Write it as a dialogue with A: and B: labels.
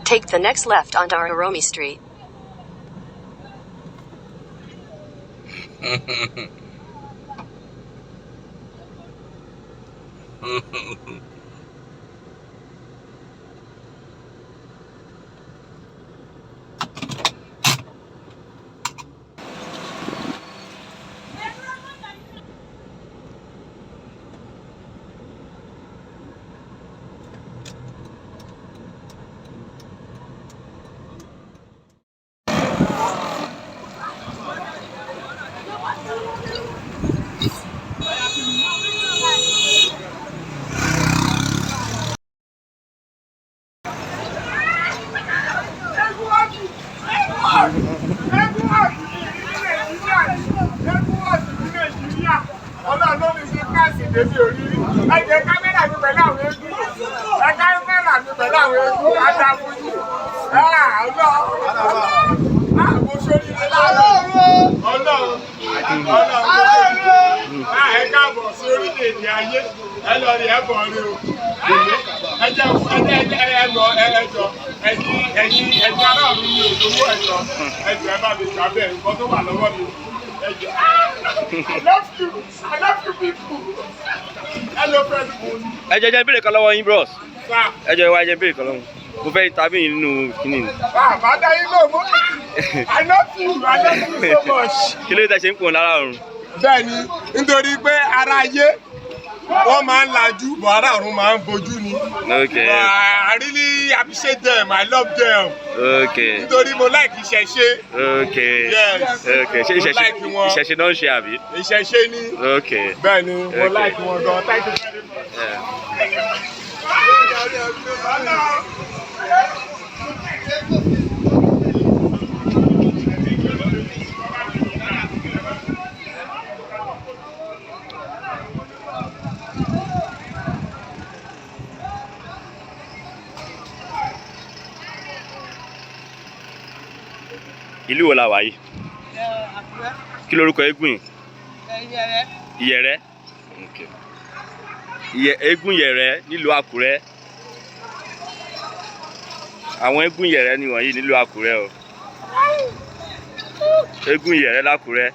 A: Take the next left onto Ara Orun Street.
B: I love you people. Hello, friends.
C: Ẹ béèrè kan lọ́wọ́ yín bros. Ẹ jẹ́ wá béèrè kan lọ́wọ́. Mo fẹ́ interview nínú kíní ni.
B: Bá dá yín lò mọ́. I love you so much.
C: Kí ló dé tẹ́ ṣe ń pò lára ọ̀run?
B: Bẹ́ẹ̀ni, nítorí pé ara ayé wọ́n máa ń lajú, bọ̀ ara ọ̀run máa ń bojú ni.
C: Okay.
B: I really appreciate them. I love them.
C: Okay.
B: Nítorí mo like ìṣẹ̀ṣe.
C: Okay.
B: Yes.
C: Okay. Ṣé ìṣẹ̀ṣe náà ń ṣe àbí?
B: Ìṣẹ̀ṣe ni.
C: Okay.
B: Bẹ́ẹ̀ni, mo like wọn gan. Thank you very much.
C: Ìlú wo la wà yìí? Kí lorúkọ eégún yìí? Ìyẹ̀rẹ̀. Okay. Eégún Ìyẹ̀rẹ̀ nílùú Àkúrẹ́. Àwọn eégún Ìyẹ̀rẹ̀ ni wọ̀nyí nílùú Àkúrẹ́ o. Eégún Ìyẹ̀rẹ̀ l'Àkúrẹ́.